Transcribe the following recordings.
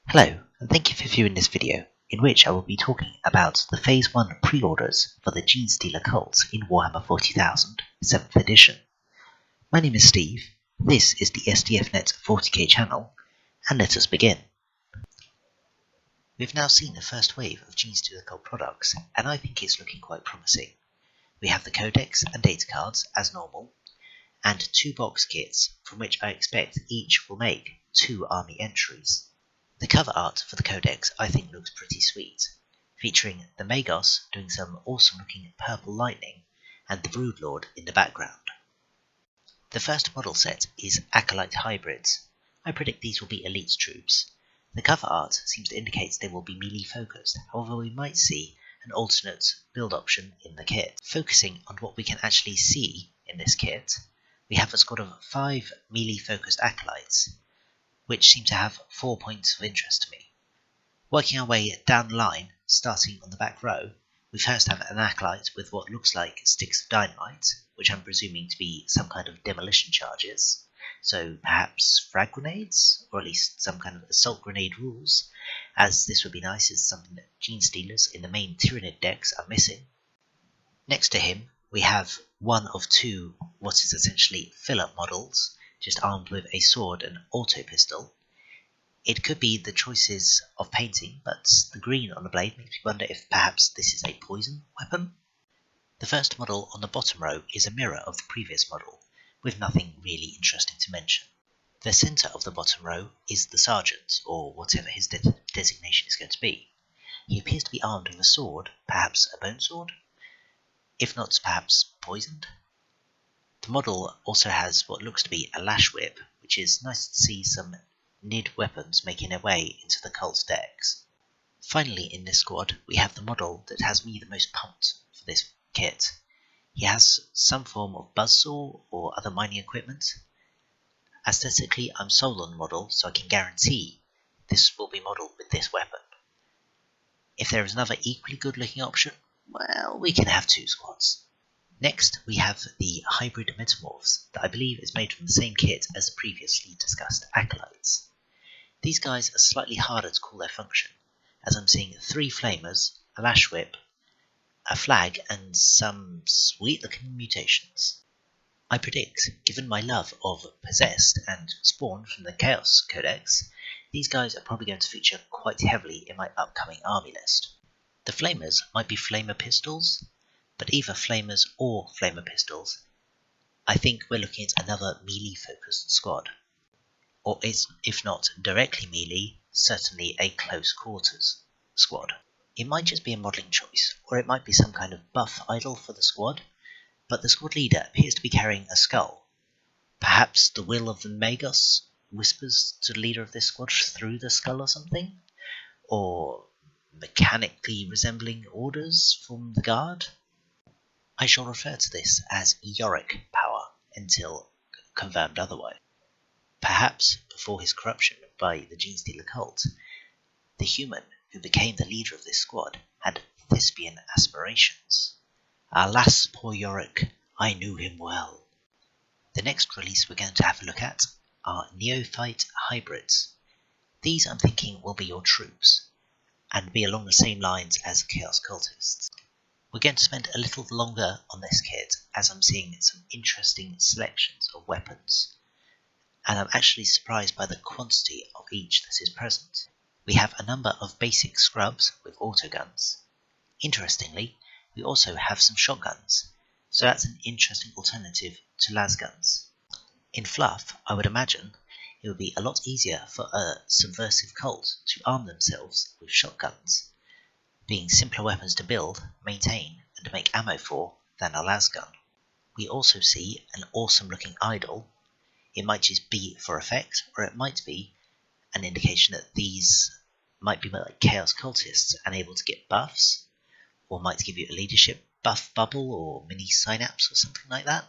Hello, and thank you for viewing this video, in which I will be talking about the Phase 1 pre-orders for the Genestealer Cults in Warhammer 40,000, 7th edition. My name is Steve, this is the SDFnet 40k channel, and let us begin. We've now seen the first wave of Genestealer Cult products, and I think it's looking quite promising. We have the codex and data cards as normal, and 2 box kits, from which I expect each will make 2 army entries. The cover art for the codex I think looks pretty sweet, featuring the Magos doing some awesome looking purple lightning and the Broodlord in the background. The first model set is Acolyte Hybrids. I predict these will be elite troops. The cover art seems to indicate they will be melee focused, however we might see an alternate build option in the kit. Focusing on what we can actually see in this kit, we have a squad of 5 melee focused acolytes, which seem to have 4 points of interest to me. Working our way down the line, starting on the back row, we first have an acolyte with what looks like sticks of dynamite, which I'm presuming to be some kind of demolition charges, so perhaps frag grenades, or at least some kind of assault grenade rules, as this would be nice as something that Genestealers in the main Tyrannid decks are missing. Next to him, we have one of 2 what is essentially fill-up models, just armed with a sword and auto pistol. It could be the choices of painting, but the green on the blade makes me wonder if perhaps this is a poison weapon. The first model on the bottom row is a mirror of the previous model, with nothing really interesting to mention. The centre of the bottom row is the sergeant, or whatever his designation is going to be. He appears to be armed with a sword, perhaps a bone sword, if not perhaps poisoned. The model also has what looks to be a lash whip, which is nice to see some NID weapons making their way into the Cult's decks. Finally in this squad we have the model that has me the most pumped for this kit. He has some form of buzzsaw or other mining equipment. Aesthetically I'm sold on the model, so I can guarantee this will be modelled with this weapon. If there is another equally good looking option, well, we can have 2 squads. Next, we have the Hybrid Metamorphs that I believe is made from the same kit as the previously discussed Acolytes. These guys are slightly harder to call their function, as I'm seeing 3 Flamers, a Lash Whip, a Flag, and some sweet looking mutations. I predict, given my love of Possessed and Spawn from the Chaos Codex, these guys are probably going to feature quite heavily in my upcoming army list. The Flamers might be Flamer Pistols, but either Flamers or Flamer Pistols, I think we're looking at another melee-focused squad. Or if not directly melee, certainly a close quarters squad. It might just be a modelling choice, or it might be some kind of buff idol for the squad, but the squad leader appears to be carrying a skull. Perhaps the will of the Magos whispers to the leader of this squad through the skull or something? Or mechanically resembling orders from the guard? I shall refer to this as Yorick power until confirmed otherwise. Perhaps before his corruption by the Genestealer Cult, the human who became the leader of this squad had thespian aspirations. Alas, poor Yorick, I knew him well. The next release we're going to have a look at are Neophyte Hybrids. These I'm thinking will be your troops, and be along the same lines as Chaos Cultists. We're going to spend a little longer on this kit, as I'm seeing some interesting selections of weapons, and I'm actually surprised by the quantity of each that is present. We have a number of basic scrubs with autoguns. Interestingly, we also have some shotguns, so that's an interesting alternative to lasguns. In fluff, I would imagine it would be a lot easier for a subversive cult to arm themselves with shotguns, being simpler weapons to build, maintain, and make ammo for than a lasgun. We also see an awesome looking idol. It might just be for effect, or it might be an indication that these might be like Chaos Cultists and able to get buffs, or might give you a leadership buff bubble or mini synapse or something like that.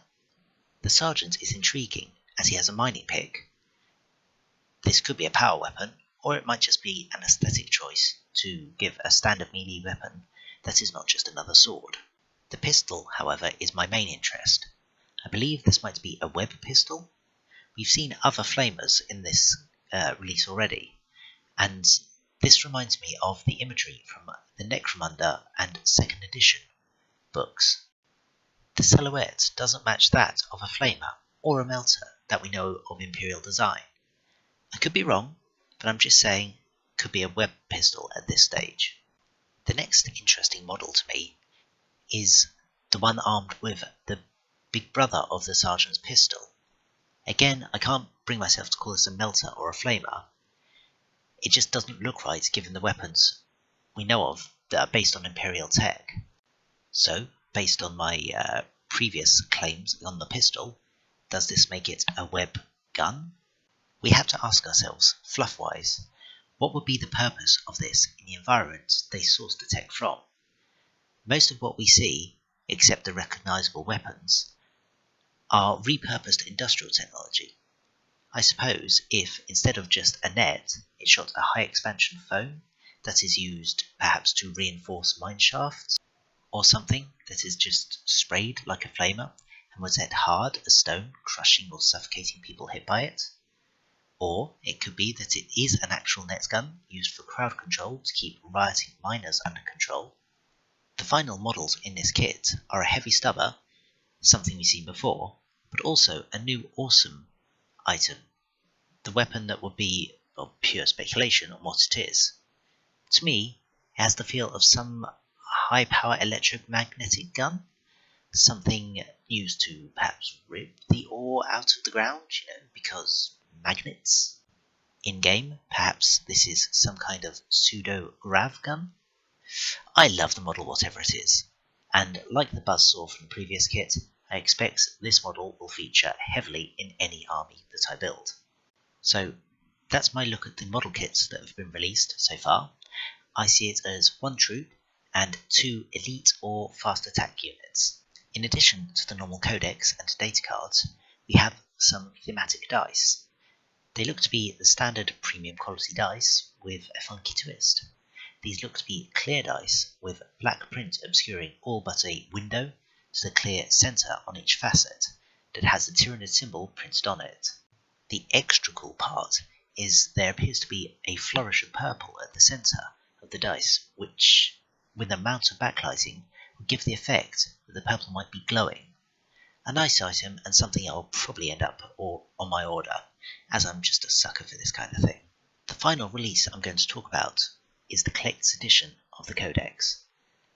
The Sergeant is intriguing as he has a mining pick. This could be a power weapon, or it might just be an aesthetic choice to give a standard melee weapon that is not just another sword. The pistol, however, is my main interest. I believe this might be a web pistol. We've seen other flamers in this release already, And this reminds me of the imagery from the Necromunda and 2nd edition books. The silhouette doesn't match that of a flamer or a melter that we know of Imperial design. I could be wrong, but I'm just saying it could be a web pistol at this stage. The next interesting model to me is the one armed with the big brother of the sergeant's pistol. Again, I can't bring myself to call this a melter or a flamer. It just doesn't look right given the weapons we know of that are based on Imperial tech. So, based on my previous claims on the pistol, does this make it a web gun? We have to ask ourselves, fluff-wise, what would be the purpose of this in the environment they sourced the tech from? Most of what we see, except the recognisable weapons, are repurposed industrial technology. I suppose if, instead of just a net, it shot a high-expansion foam that is used perhaps to reinforce mine shafts, or something that is just sprayed like a flamer and was hit hard as stone, crushing or suffocating people hit by it. Or it could be that it is an actual net gun used for crowd control to keep rioting miners under control. The final models in this kit are a heavy stubber, something we've seen before, but also a new awesome item, the weapon that would be pure speculation on what it is. To me, it has the feel of some high-power electromagnetic gun, something used to perhaps rip the ore out of the ground, because magnets. In-game, perhaps this is some kind of pseudo-grav gun. I love the model whatever it is, and like the buzzsaw from the previous kit, I expect this model will feature heavily in any army that I build. So that's my look at the model kits that have been released so far. I see it as 1 troop and 2 elite or fast attack units. In addition to the normal codex and data cards, we have some thematic dice. They look to be the standard premium quality dice with a funky twist. These look to be clear dice with black print obscuring all but a window to the clear centre on each facet that has the Tyranid symbol printed on it. The extra cool part is there appears to be a flourish of purple at the centre of the dice, which, with the amount of backlighting, would give the effect that the purple might be glowing. A nice item and something I'll probably end up on my order, as I'm just a sucker for this kind of thing. The final release I'm going to talk about is the Collector's Edition of the Codex.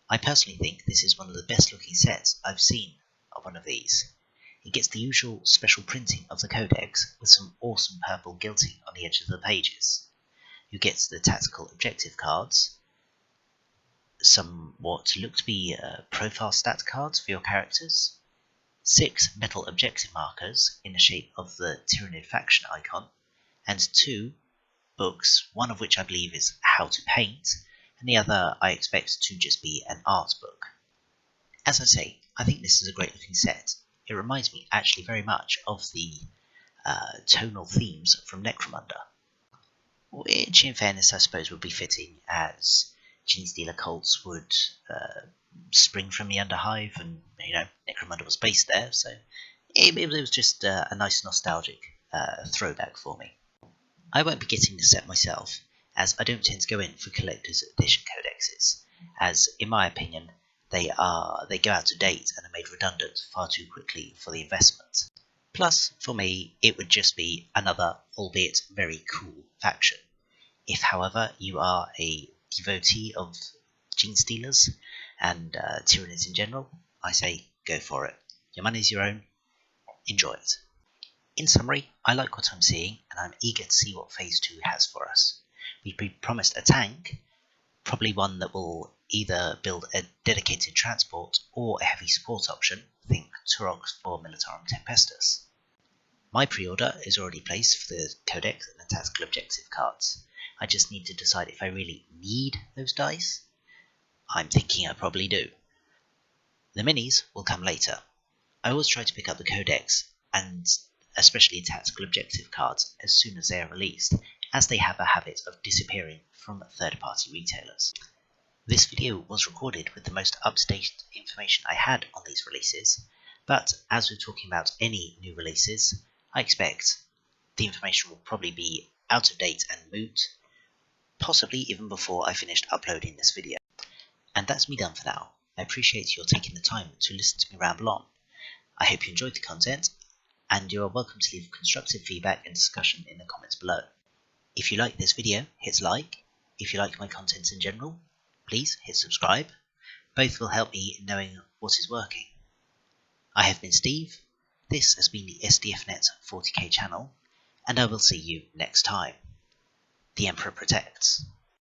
I personally think this is one of the best looking sets I've seen of one of these. It gets the usual special printing of the Codex with some awesome purple gilting on the edge of the pages. You get the tactical objective cards, some what look to be profile stat cards for your characters, 6 metal objective markers in the shape of the Tyranid faction icon, and 2 books, one of which I believe is How to Paint, and the other I expect to just be an art book. As I say, I think this is a great looking set. It reminds me actually very much of the tonal themes from Necromunda, which in fairness I suppose would be fitting, as Genestealer Cults would spring from the Underhive, and Necromunda was based there, so it was just a nice nostalgic throwback for me. I won't be getting this set myself, as I don't tend to go in for collector's edition codexes, as in my opinion they go out of date and are made redundant far too quickly for the investment. Plus, for me, it would just be another, albeit very cool, faction. If, however, you are a devotee of Genestealers and Tyranids in general, I say go for it. Your money's your own. Enjoy it. In summary, I like what I'm seeing, and I'm eager to see what Phase 2 has for us. We've been promised a tank, probably one that will either build a dedicated transport or a heavy support option, think Turox for Militarum Tempestus. My pre-order is already placed for the Codex and the Tactical Objective cards. I just need to decide if I really need those dice. I'm thinking I probably do. The minis will come later. I always try to pick up the Codex, and especially Tactical Objective cards, as soon as they are released, as they have a habit of disappearing from third-party retailers. This video was recorded with the most up-to-date information I had on these releases, but as we're talking about any new releases, I expect the information will probably be out of date and moot, possibly even before I finished uploading this video. And that's me done for now. I appreciate your taking the time to listen to me ramble on. I hope you enjoyed the content, and you are welcome to leave constructive feedback and discussion in the comments below. If you like this video, hit like. If you like my content in general, please hit subscribe. Both will help me in knowing what is working. I have been Steve, this has been the SDFnet 40k channel, and I will see you next time. The Emperor protects.